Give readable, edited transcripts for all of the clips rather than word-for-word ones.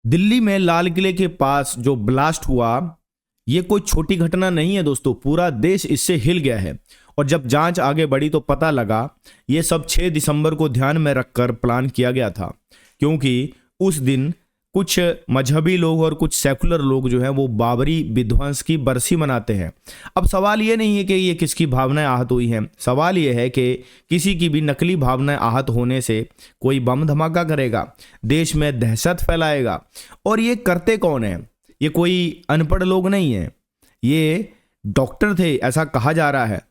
दिल्ली में लाल किले के पास जो ब्लास्ट हुआ, ये कोई छोटी घटना नहीं है दोस्तों। पूरा देश इससे हिल गया है। और जब जांच आगे बढ़ी तो पता लगा ये सब 6 दिसंबर को ध्यान में रखकर प्लान किया गया था, क्योंकि उस दिन कुछ मजहबी लोग और कुछ सेकुलर लोग जो हैं वो बाबरी विध्वंस की बरसी मनाते हैं। अब सवाल ये नहीं है कि ये किसकी भावनाएं आहत हुई हैं, सवाल ये है कि किसी की भी नकली भावनाएं आहत होने से कोई बम धमाका करेगा, देश में दहशत फैलाएगा। और ये करते कौन है? ये कोई अनपढ़ लोग नहीं है, ये डॉक्टर थे, ऐसा कहा जा रहा है,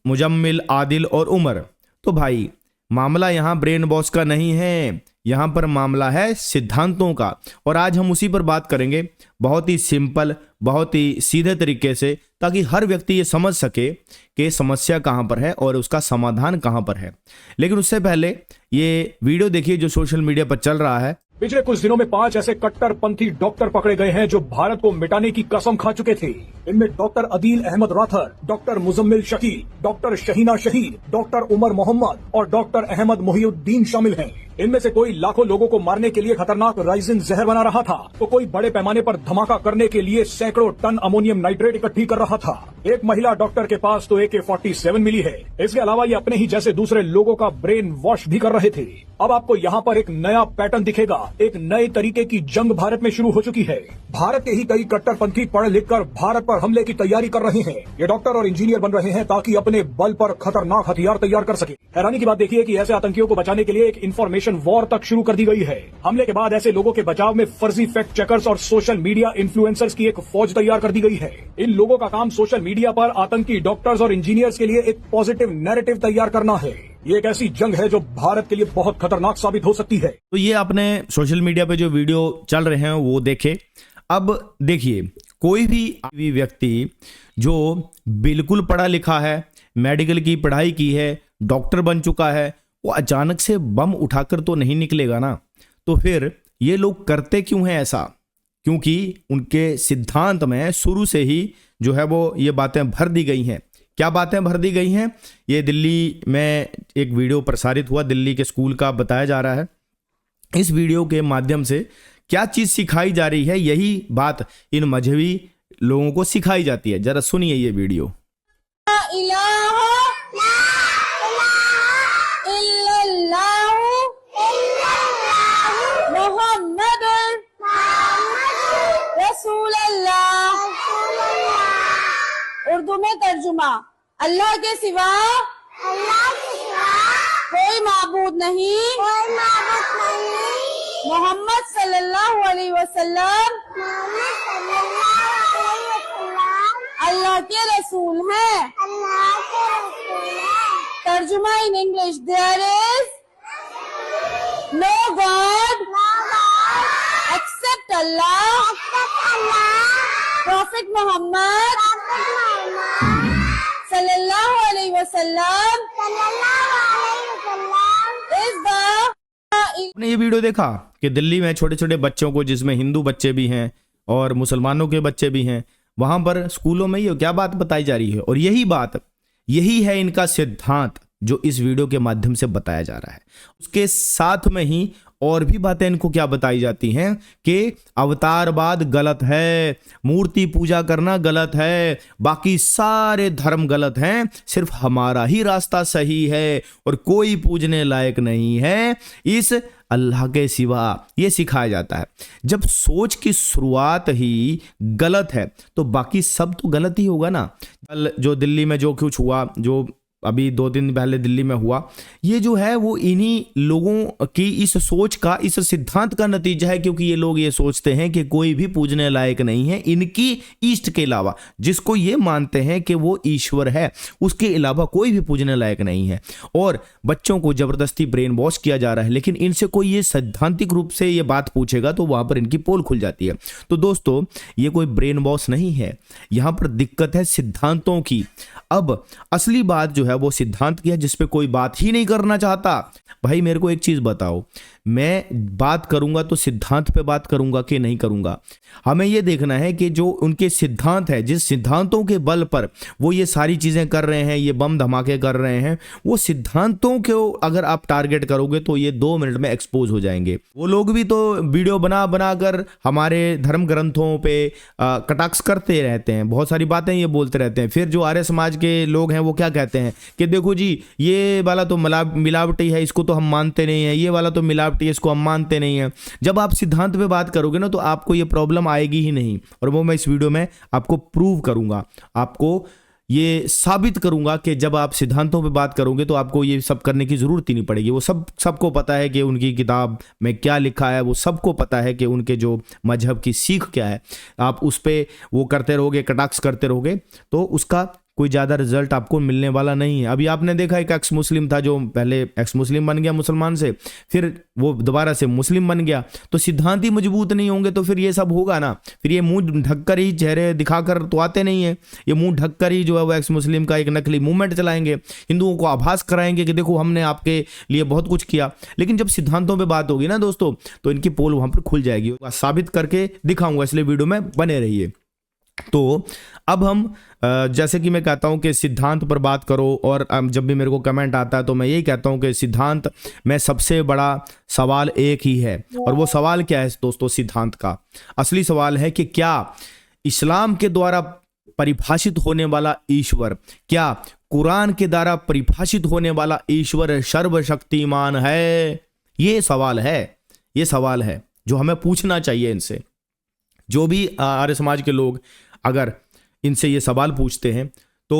मुजम्मिल, आदिल और उमर। तो भाई मामला यहाँ ब्रेन वॉश का नहीं है, यहाँ पर मामला है सिद्धांतों का। और आज हम उसी पर बात करेंगे, बहुत ही सिंपल, बहुत ही सीधे तरीके से, ताकि हर व्यक्ति ये समझ सके कि समस्या कहाँ पर है और उसका समाधान कहाँ पर है। लेकिन उससे पहले ये वीडियो देखिए जो सोशल मीडिया पर चल रहा है। पिछले कुछ दिनों में 5 ऐसे कट्टरपंथी डॉक्टर पकड़े गए हैं जो भारत को मिटाने की कसम खा चुके थे। इनमें doctor Adeel Ahmad Rather, doctor Muzammil Shakeel, doctor Shaheena Shahid, doctor Umar Mohammad और डॉक्टर अहमद मोहिउद्दीन शामिल हैं। इनमें से कोई लाखों लोगों को मारने के लिए खतरनाक राइजिन जहर बना रहा था, तो कोई बड़े पैमाने पर धमाका करने के लिए सैकड़ों टन अमोनियम नाइट्रेट इकट्ठी कर रहा था। एक महिला डॉक्टर के पास तो AK-47 मिली है। इसके अलावा ये अपने ही जैसे दूसरे लोगों का ब्रेन वॉश भी कर रहे थे। अब आपको यहाँ पर एक नया पैटर्न दिखेगा, एक नए तरीके की जंग भारत में शुरू हो चुकी है। भारत के ही कई कट्टरपंथी पढ़ लिख कर भारत पर हमले की तैयारी कर रहे हैं। ये डॉक्टर और इंजीनियर बन रहे हैं ताकि अपने बल पर खतरनाक हथियार तैयार कर सके। हैरानी की बात देखिए कि ऐसे आतंकियों को बचाने के लिए एक इंफॉर्मेशन वॉर तक शुरू कर दी गई है। हमले के बाद ऐसे लोगों के बचाव में फर्जी फैक्ट चेकर्स और सोशल मीडिया इन्फ्लुएंसर्स की एक फौज तैयार कर दी गई है। इन लोगों का काम सोशल मीडिया पर आतंकी डॉक्टर्स और इंजीनियर्स के लिए एक पॉजिटिव नैरेटिव तैयार करना है। ये एक ऐसी जंग है जो भारत के लिए बहुत खतरनाक साबित हो सकती है। तो ये आपने सोशल मीडिया पे जो वीडियो चल रहे हैं वो देखे। अब देखिए, कोई भी व्यक्ति जो बिल्कुल पढ़ा लिखा है, मेडिकल की पढ़ाई की है, डॉक्टर बन चुका है, वो अचानक से बम उठाकर तो नहीं निकलेगा ना। तो फिर ये लोग करते क्यों हैं ऐसा? क्योंकि उनके सिद्धांत में शुरू से ही जो है वो ये बातें भर दी गई हैं। क्या बातें भर दी गई हैं? ये दिल्ली में एक वीडियो प्रसारित हुआ, दिल्ली के स्कूल का बताया जा रहा है। इस वीडियो के माध्यम से क्या चीज़ सिखाई जा रही है, यही बात इन मजहबी लोगों को सिखाई जाती है। जरा सुनिए ये वीडियो। उर्दू में तर्जुमा, अल्लाह के सिवा कोई माबूद नहीं, मोहम्मद सल्लल्लाहु अलैहि वसल्लम अल्लाह के रसूल हैं। तर्जुमा in English, there is no god except Allah, prophet Muhammad सल्लल्लाहु अलैहि वसल्लम इज द। आपने ये वीडियो देखा कि दिल्ली में छोटे छोटे बच्चों को, जिसमें हिंदू बच्चे भी हैं और मुसलमानों के बच्चे भी हैं, वहां पर स्कूलों में ये क्या बात बताई जा रही है। और यही है इनका सिद्धांत जो इस वीडियो के माध्यम से बताया जा रहा है। उसके साथ में ही और भी बातें इनको क्या बताई जाती हैं कि अवतारवाद गलत है, मूर्ति पूजा करना गलत है, बाकी सारे धर्म गलत हैं, सिर्फ हमारा ही रास्ता सही है और कोई पूजने लायक नहीं है इस अल्लाह के सिवा, ये सिखाया जाता है। जब सोच की शुरुआत ही गलत है तो बाकी सब तो गलत ही होगा ना। कल जो दिल्ली में जो कुछ हुआ, जो अभी 2 दिन पहले दिल्ली में हुआ, ये जो है वो इन्हीं लोगों की इस सोच का, इस सिद्धांत का नतीजा है। क्योंकि ये लोग ये सोचते हैं कि कोई भी पूजने लायक नहीं है इनकी इष्ट के अलावा, जिसको ये मानते हैं कि वो ईश्वर है, उसके अलावा कोई भी पूजने लायक नहीं है। और बच्चों को जबरदस्ती ब्रेन वॉश किया जा रहा है। लेकिन इनसे कोई ये सैद्धांतिक रूप से ये बात पूछेगा तो वहां पर इनकी पोल खुल जाती है। तो दोस्तों, ये कोई ब्रेन वॉश नहीं है, यहां पर दिक्कत है सिद्धांतों की। अब असली बात जो है वो सिद्धांत की है जिस पे कोई बात ही नहीं करना चाहता। भाई मेरे को एक चीज बताओ, मैं बात करूंगा तो सिद्धांत पे बात करूंगा कि नहीं करूंगा? हमें ये देखना है कि जो उनके सिद्धांत है, जिस सिद्धांतों के बल पर वो ये सारी चीजें कर रहे हैं, ये बम धमाके कर रहे हैं, वो सिद्धांतों को अगर आप टारगेट करोगे तो ये 2 मिनट में एक्सपोज हो जाएंगे। वो लोग भी तो वीडियो बना बना कर हमारे धर्म ग्रंथों पे कटाक्ष करते रहते हैं, बहुत सारी बातें ये बोलते रहते हैं। फिर जो आर्य समाज के लोग हैं वो क्या कहते हैं कि देखो जी ये वाला तो मिलावटी है, इसको तो हम मानते नहीं है, ये वाला तो मिलावटी है, इसको हम मानते नहीं है। जब आप सिद्धांत पे बात करोगे ना तो आपको ये प्रॉब्लम आएगी ही नहीं, और वो मैं इस वीडियो में आपको प्रूव करूंगा, आपको ये साबित करूंगा कि जब आप सिद्धांतों पे बात करोगे तो आपको ये सब करने की जरूरत ही नहीं पड़ेगी। वो सबको पता है कि उनकी किताब में क्या लिखा है, वो सबको पता है कि उनके जो मजहब की सीख क्या है। आप उस पे वो करते रहोगे, कटाक्ष करते रहोगे, तो उसका कोई ज़्यादा रिजल्ट आपको मिलने वाला नहीं है। अभी आपने देखा एक एक्स मुस्लिम था जो पहले एक्स मुस्लिम बन गया मुसलमान से, फिर वो दोबारा से मुस्लिम बन गया। तो सिद्धांत ही मजबूत नहीं होंगे तो फिर ये सब होगा ना। फिर ये मुंह ढककर ही, चेहरे दिखाकर तो आते नहीं है, ये मुंह ढककर ही जो है वो एक्स मुस्लिम का एक नकली मूवमेंट चलाएंगे, हिंदुओं को आभास कराएंगे कि देखो हमने आपके लिए बहुत कुछ किया। लेकिन जब सिद्धांतों पर बात होगी ना दोस्तों, तो इनकी पोल वहां पर खुल जाएगी। साबित करके दिखाऊंगा, इसलिए वीडियो में बने रहिए। तो अब हम जैसे कि मैं कहता हूं कि सिद्धांत पर बात करो, और जब भी मेरे को कमेंट आता है तो मैं यही कहता हूं कि सिद्धांत में सबसे बड़ा सवाल एक ही है, और वो सवाल क्या है दोस्तों? सिद्धांत का असली सवाल है कि क्या इस्लाम के द्वारा परिभाषित होने वाला ईश्वर, क्या कुरान के द्वारा परिभाषित होने वाला ईश्वर सर्वशक्तिमान है? ये सवाल है, ये सवाल है जो हमें पूछना चाहिए इनसे। जो भी आर्य समाज के लोग अगर इनसे ये सवाल पूछते हैं तो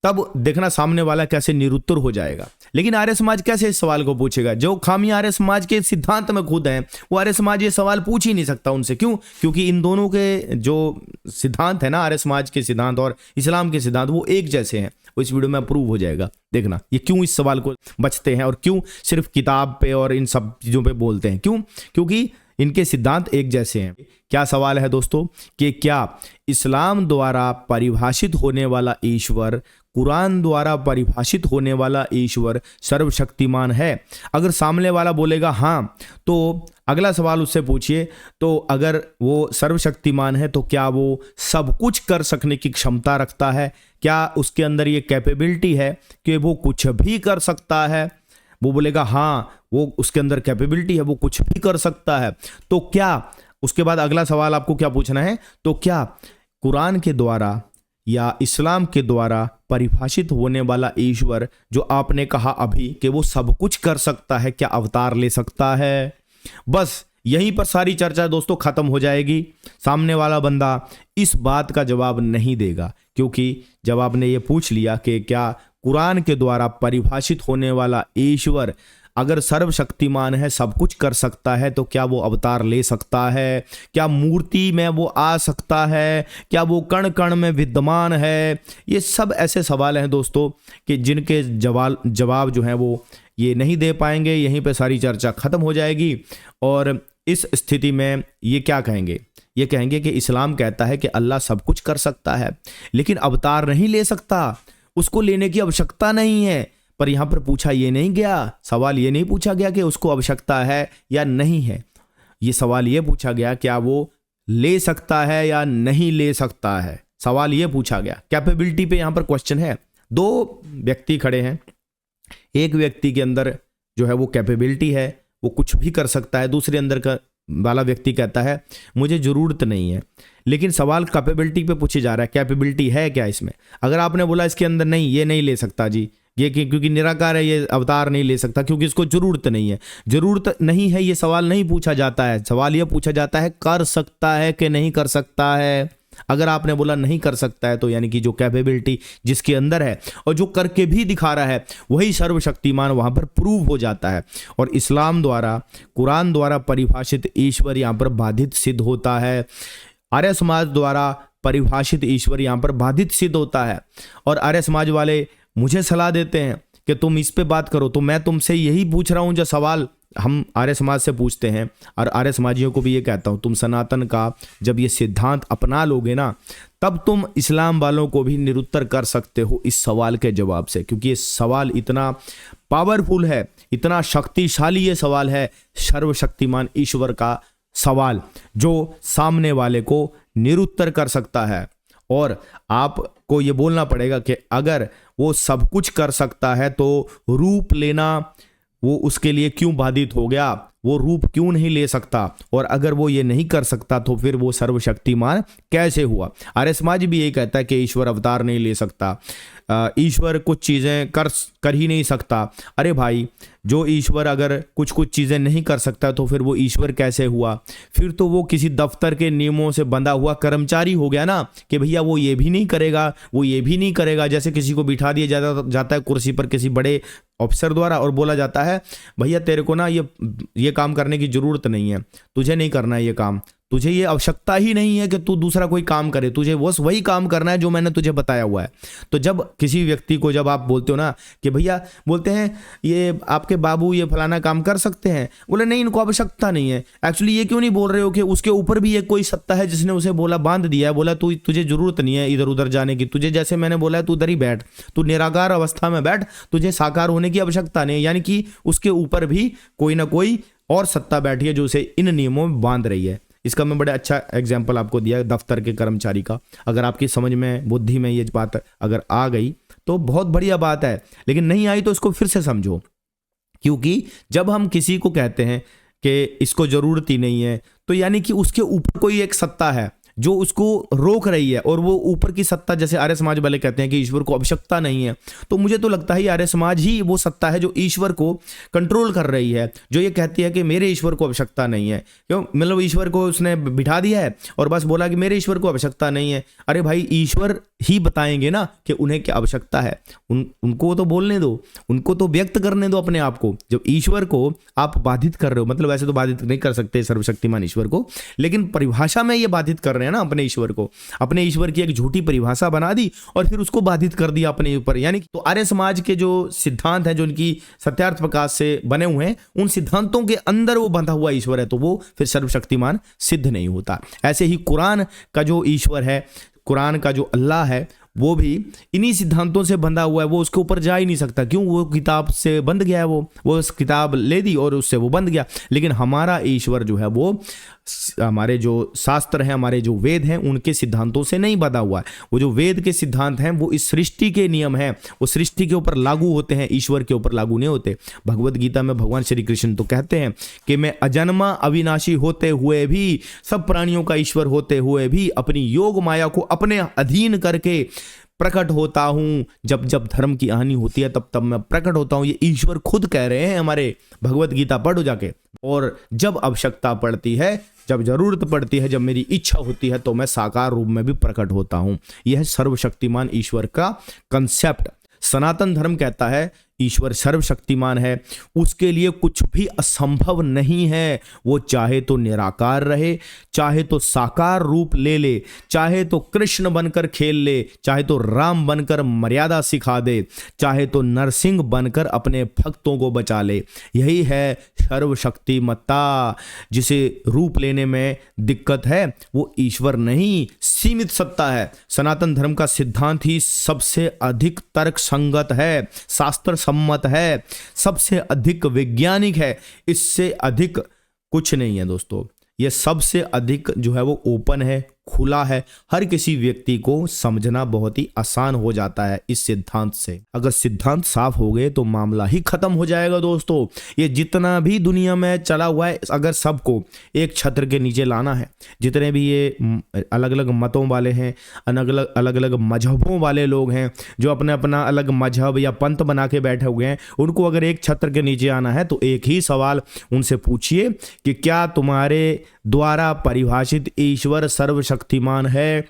तब देखना सामने वाला कैसे निरुत्तर हो जाएगा। लेकिन आर्य समाज कैसे इस सवाल को पूछेगा? जो खामी आर्य समाज के सिद्धांत में खुद हैं, वो आर्य समाज ये सवाल पूछ ही नहीं सकता उनसे। क्यों? क्योंकि इन दोनों के जो सिद्धांत है ना, आर्य समाज के सिद्धांत और इस्लाम के सिद्धांत, वो एक जैसे हैं। वो इस वीडियो में अप्रूव हो जाएगा। देखना ये क्यों इस सवाल को बचते हैं और क्यों सिर्फ किताब पे और इन सब चीज़ों पे बोलते हैं। क्यों? क्योंकि इनके सिद्धांत एक जैसे हैं। क्या सवाल है दोस्तों कि क्या इस्लाम द्वारा परिभाषित होने वाला ईश्वर, कुरान द्वारा परिभाषित होने वाला ईश्वर सर्वशक्तिमान है? अगर सामने वाला बोलेगा हाँ, तो अगला सवाल उससे पूछिए, तो अगर वो सर्वशक्तिमान है तो क्या वो सब कुछ कर सकने की क्षमता रखता है? क्या उसके अंदर ये कैपेबिलिटी है कि वो कुछ भी कर सकता है? वो बोलेगा हाँ, वो उसके अंदर कैपेबिलिटी है, वो कुछ भी कर सकता है। तो क्या, उसके बाद अगला सवाल आपको क्या पूछना है, तो क्या कुरान के द्वारा या इस्लाम के द्वारा परिभाषित होने वाला ईश्वर जो आपने कहा अभी कि वो सब कुछ कर सकता है, क्या अवतार ले सकता है? बस यहीं पर सारी चर्चा दोस्तों खत्म हो जाएगी। सामने वाला बंदा इस बात का जवाब नहीं देगा, क्योंकि जब आपने ये पूछ लिया कि क्या कुरान के द्वारा परिभाषित होने वाला ईश्वर अगर सर्वशक्तिमान है, सब कुछ कर सकता है, तो क्या वो अवतार ले सकता है? क्या मूर्ति में वो आ सकता है? क्या वो कण कण में विद्यमान है? ये सब ऐसे सवाल हैं दोस्तों कि जिनके जवाब जो हैं वो ये नहीं दे पाएंगे। यहीं पे सारी चर्चा खत्म हो जाएगी। और इस स्थिति में ये क्या कहेंगे? ये कहेंगे कि इस्लाम कहता है कि अल्लाह सब कुछ कर सकता है लेकिन अवतार नहीं ले सकता, उसको लेने की आवश्यकता नहीं है। पर यहाँ पर पूछा ये नहीं गया, सवाल ये नहीं पूछा गया कि उसको आवश्यकता है या नहीं है। ये सवाल ये पूछा गया क्या वो ले सकता है या नहीं ले सकता है। सवाल ये पूछा गया, कैपेबिलिटी पे यहाँ पर क्वेश्चन है। दो व्यक्ति खड़े हैं, एक व्यक्ति के अंदर जो है वो कैपेबिलिटी है, वो कुछ भी कर सकता है। दूसरे अंदर का वाला व्यक्ति कहता है मुझे ज़रूरत नहीं है। लेकिन सवाल कैपेबिलिटी पे पूछे जा रहा है, कैपेबिलिटी है क्या इसमें? अगर आपने बोला इसके अंदर नहीं, ये नहीं ले सकता जी, ये क्योंकि निराकार है, ये अवतार नहीं ले सकता क्योंकि इसको ज़रूरत नहीं है। ज़रूरत नहीं है ये सवाल नहीं पूछा जाता है। सवाल ये पूछा जाता है कर सकता है कि नहीं कर सकता है। अगर आपने बोला नहीं कर सकता है तो यानी कि जो कैपेबिलिटी जिसके अंदर है और जो करके भी दिखा रहा है वही सर्वशक्तिमान वहां पर प्रूव हो जाता है। और इस्लाम द्वारा, कुरान द्वारा परिभाषित ईश्वर यहाँ पर बाधित सिद्ध होता है। आर्य समाज द्वारा परिभाषित ईश्वर यहाँ पर बाधित सिद्ध होता है। और आर्य समाज वाले मुझे सलाह देते हैं कि तुम इस पे बात करो, तो मैं तुमसे यही पूछ रहा हूँ जो सवाल हम आर्य समाज से पूछते हैं और आर्य समाजियों को भी ये कहता हूँ, तुम सनातन का जब ये सिद्धांत अपना लोगे ना, तब तुम इस्लाम वालों को भी निरुत्तर कर सकते हो इस सवाल के जवाब से, क्योंकि ये सवाल इतना पावरफुल है, इतना शक्तिशाली ये सवाल है, सर्वशक्तिमान ईश्वर का सवाल जो सामने वाले को निरुत्तर कर सकता है। और आपको ये बोलना पड़ेगा कि अगर वो सब कुछ कर सकता है तो रूप लेना वो उसके लिए क्यों बाधित हो गया, वो रूप क्यों नहीं ले सकता, और अगर वो ये नहीं कर सकता तो फिर वो सर्वशक्तिमान कैसे हुआ। आर्य समाज भी यही कहता है कि ईश्वर अवतार नहीं ले सकता, ईश्वर कुछ चीज़ें कर ही नहीं सकता। अरे भाई, जो ईश्वर अगर कुछ चीज़ें नहीं कर सकता तो फिर वो ईश्वर कैसे हुआ? फिर तो वो किसी दफ्तर के नियमों से बंधा हुआ कर्मचारी हो गया ना, कि भैया वो ये भी नहीं करेगा, वो ये भी नहीं करेगा। जैसे किसी को बिठा दिया जाता है कुर्सी पर किसी बड़े ऑफिसर द्वारा और बोला जाता है, भैया तेरे को ना ये काम करने की ज़रूरत नहीं है, तुझे नहीं करना है ये काम, तुझे ये आवश्यकता ही नहीं है कि तू दूसरा कोई काम करे, तुझे बस वही काम करना है जो मैंने तुझे बताया हुआ है। तो जब किसी व्यक्ति को जब आप बोलते हो ना कि भैया, बोलते हैं ये आपके बाबू ये फलाना काम कर सकते हैं, बोले नहीं इनको आवश्यकता नहीं है। एक्चुअली ये क्यों नहीं बोल रहे हो कि उसके ऊपर भी एक कोई सत्ता है जिसने उसे बोला, बांध दिया है, बोला तुझे जरूरत नहीं है इधर उधर जाने की, तुझे जैसे मैंने बोला है तू उधर ही बैठ, तू निराकार अवस्था में बैठ, तुझे साकार होने की आवश्यकता नहीं है। यानी कि उसके ऊपर भी कोई ना कोई और सत्ता बैठी है जो उसे इन नियमों में बांध रही है। इसका मैं बड़ा अच्छा एग्जाम्पल आपको दिया दफ्तर के कर्मचारी का। अगर आपकी समझ में, बुद्धि में ये बात अगर आ गई तो बहुत बढ़िया बात है, लेकिन नहीं आई तो इसको फिर से समझो। क्योंकि जब हम किसी को कहते हैं कि इसको ज़रूरत ही नहीं है, तो यानी कि उसके ऊपर कोई एक सत्ता है जो उसको रोक रही है, और वो ऊपर की सत्ता, जैसे आर्य समाज वाले कहते हैं कि ईश्वर को आवश्यकता नहीं है, तो मुझे तो लगता है आर्य समाज ही वो सत्ता है जो ईश्वर को कंट्रोल कर रही है, जो ये कहती है कि मेरे ईश्वर को आवश्यकता नहीं है। क्यों? मतलब ईश्वर को उसने बिठा दिया है और बस बोला कि मेरे ईश्वर को आवश्यकता नहीं है। अरे भाई, ईश्वर ही बताएंगे ना कि उन्हें क्या आवश्यकता है, उनको तो बोलने दो, उनको तो व्यक्त करने दो अपने आप को। जब ईश्वर को आप बाधित कर रहे हो, मतलब ऐसे तो बाधित नहीं कर सकते सर्वशक्तिमान ईश्वर को, लेकिन परिभाषा में ये बाधित कर रहे हैं ना अपने ईश्वर को, अपने ईश्वर की एक झूठी परिभाषा बना दी और फिर उसको बाधित कर दिया अपने ऊपर। यानी तो आर्य समाज के जो सिद्धांत हैं, जो उनकी सत्यार्थ प्रकाश से बने हुए हैं, उन सिद्धांतों के अंदर वो बंधा हुआ ईश्वर है, तो वो फिर सर्वशक्तिमान सिद्ध नहीं होता। ऐसे ही कुरान का जो ईश्वर है, कुरान का जो अल्लाह है, वो भी इन्हीं सिद्धांतों से बंधा हुआ है, वो उसके ऊपर जा ही नहीं सकता। क्यों? वो किताब से बंध गया है, वो उस किताब ले दी और उससे वो बंध गया। लेकिन हमारा ईश्वर जो है वो हमारे जो शास्त्र हैं, हमारे जो वेद हैं, उनके सिद्धांतों से नहीं बंधा हुआ है। वो जो वेद के सिद्धांत हैं वो इस सृष्टि के नियम हैं, वो सृष्टि के ऊपर लागू होते हैं, ईश्वर के ऊपर लागू नहीं होते। भगवत गीता में भगवान श्री कृष्ण तो कहते हैं कि मैं अजन्मा अविनाशी होते हुए भी, सब प्राणियों का ईश्वर होते हुए भी, अपनी योग माया को अपने अधीन करके प्रकट होता हूं। जब जब धर्म की हानि होती है तब तब मैं प्रकट होता हूं। ये ईश्वर खुद कह रहे हैं हमारे, भगवत गीता पढ़ो जाके। और जब आवश्यकता पड़ती है, जब जरूरत पड़ती है, जब मेरी इच्छा होती है, तो मैं साकार रूप में भी प्रकट होता हूं। यह है सर्वशक्तिमान ईश्वर का कंसेप्ट। सनातन धर्म कहता है ईश्वर सर्वशक्तिमान है, उसके लिए कुछ भी असंभव नहीं है। वो चाहे तो निराकार रहे, चाहे तो साकार रूप ले ले, चाहे तो कृष्ण बनकर खेल ले, चाहे तो राम बनकर मर्यादा सिखा दे, चाहे तो नरसिंह बनकर अपने भक्तों को बचा ले। यही है सर्वशक्तिमत्ता। जिसे रूप लेने में दिक्कत है वो ईश्वर नहीं, सीमित सत्ता है। सनातन धर्म का सिद्धांत ही सबसे अधिक तर्क संगत है, शास्त्र सम्मत है, सबसे अधिक वैज्ञानिक है। इससे अधिक कुछ नहीं है दोस्तों। ये सबसे अधिक जो है वो ओपन है, खुला है, हर किसी व्यक्ति को समझना बहुत ही आसान हो जाता है इस सिद्धांत से। अगर सिद्धांत साफ हो गए तो मामला ही खत्म हो जाएगा दोस्तों। ये जितना भी दुनिया में चला हुआ है, अगर सबको एक छत्र के नीचे लाना है, जितने भी ये अलग अलग मतों वाले हैं, अलग अलग मजहबों वाले लोग हैं, जो अपने अपना अलग मजहब या पंथ बना के बैठे हुए हैं, उनको अगर एक छत्र के नीचे आना है तो एक ही सवाल उनसे पूछिए कि क्या तुम्हारे द्वारा परिभाषित ईश्वर सर्वशक्तिमान है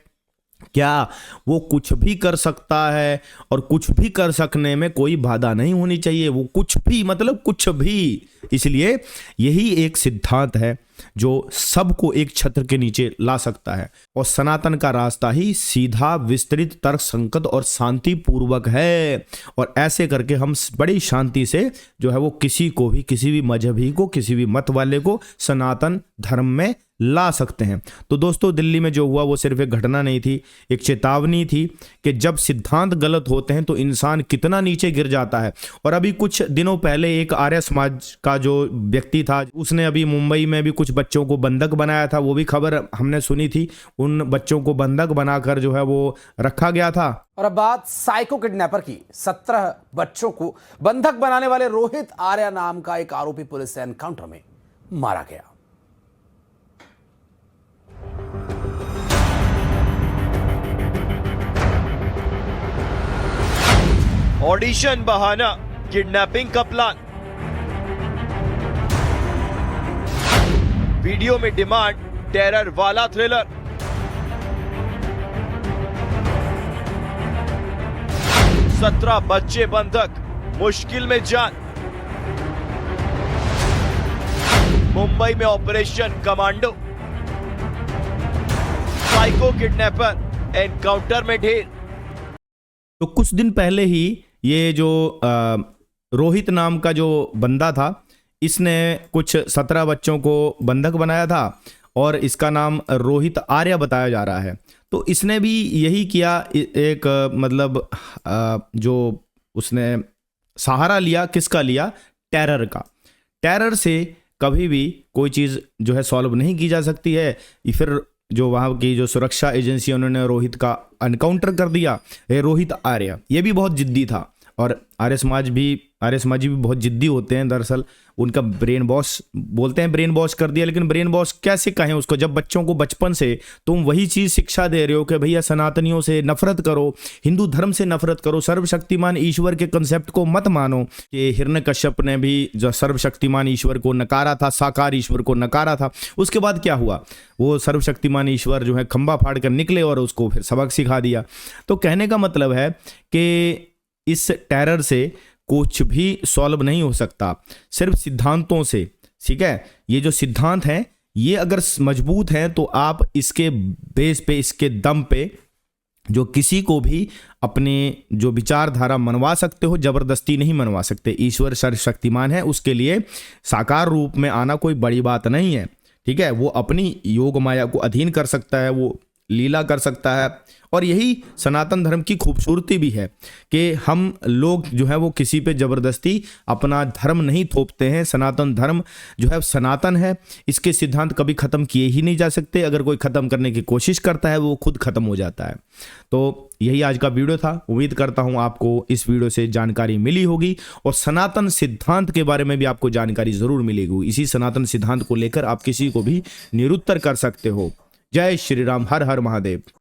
क्या वो कुछ भी कर सकता है और कुछ भी कर सकने में कोई बाधा नहीं होनी चाहिए। वो कुछ भी मतलब कुछ भी। इसलिए यही एक सिद्धांत है जो सबको एक छत्र के नीचे ला सकता है। और सनातन का रास्ता ही सीधा, विस्तृत, तर्कसंगत और शांति पूर्वक है। और ऐसे करके हम बड़ी शांति से जो है वो किसी को भी, किसी भी मजहबी को, किसी भी मत वाले को सनातन धर्म में ला सकते हैं। तो दोस्तों, दिल्ली में जो हुआ वो सिर्फ एक घटना नहीं थी, एक चेतावनी थी कि जब सिद्धांत गलत होते हैं तो इंसान कितना नीचे गिर जाता है। और अभी कुछ दिनों पहले एक आर्य समाज का जो व्यक्ति था, उसने अभी मुंबई में भी कुछ बच्चों को बंधक बनाया था। वो भी खबर हमने सुनी थी। उन बच्चों को बंधक बनाकर जो है वो रखा गया था। और अब बात साइको किडनैपर की। 17 बच्चों को बंधक बनाने वाले रोहित आर्या नाम का एक आरोपी पुलिस से एनकाउंटर में मारा गया। ऑडिशन बहाना, किडनैपिंग का प्लान। वीडियो में डिमांड, टेरर वाला थ्रिलर। सत्रह बच्चे बंधक, मुश्किल में जान। मुंबई में operation commando. Psycho kidnapper encounter में ढेर। तो कुछ दिन पहले ही ये जो रोहित नाम का जो बंदा था, इसने कुछ 17 बच्चों को बंधक बनाया था और इसका नाम रोहित आर्या बताया जा रहा है। तो इसने भी यही किया। एक मतलब जो उसने सहारा लिया, किसका लिया? टेरर का। टेरर से कभी भी कोई चीज़ जो है सॉल्व नहीं की जा सकती है। फिर जो वहाँ की जो सुरक्षा एजेंसी, उन्होंने रोहित का एनकाउंटर कर दिया। रोहित आर्या ये भी बहुत जिद्दी था और आर्य समाजी भी बहुत जिद्दी होते हैं। दरअसल उनका ब्रेन वॉश, बोलते हैं ब्रेन वॉश कर दिया, लेकिन ब्रेन वॉश कैसे कहें उसको जब बच्चों को बचपन से तुम वही चीज़ शिक्षा दे रहे हो कि भैया सनातनियों से नफरत करो, हिंदू धर्म से नफरत करो, सर्वशक्तिमान ईश्वर के कंसेप्ट को मत मानो। कि हिरण्यकश्यप ने भी जो सर्वशक्तिमान ईश्वर को नकारा था, साकार ईश्वर को नकारा था, उसके बाद क्या हुआ? वो सर्वशक्तिमान ईश्वर जो है खंबा फाड़ कर निकले और उसको फिर सबक सिखा दिया। तो कहने का मतलब है कि इस टेरर से कुछ भी सॉल्व नहीं हो सकता, सिर्फ सिद्धांतों से। ठीक है, ये जो सिद्धांत हैं ये अगर मजबूत हैं तो आप इसके बेस पे, इसके दम पे जो किसी को भी अपने जो विचारधारा मनवा सकते हो, जबरदस्ती नहीं मनवा सकते। ईश्वर सर्वशक्तिमान है, उसके लिए साकार रूप में आना कोई बड़ी बात नहीं है। ठीक है, वो अपनी योग माया को अधीन कर सकता है, वो लीला कर सकता है। और यही सनातन धर्म की खूबसूरती भी है कि हम लोग जो है वो किसी पे ज़बरदस्ती अपना धर्म नहीं थोपते हैं। सनातन धर्म जो है सनातन है, इसके सिद्धांत कभी ख़त्म किए ही नहीं जा सकते। अगर कोई ख़त्म करने की कोशिश करता है वो खुद ख़त्म हो जाता है। तो यही आज का वीडियो था। उम्मीद करता हूँ आपको इस वीडियो से जानकारी मिली होगी और सनातन सिद्धांत के बारे में भी आपको जानकारी ज़रूर मिलेगी। इसी सनातन सिद्धांत को लेकर आप किसी को भी निरुत्तर कर सकते हो। जय श्री राम, हर हर महादेव।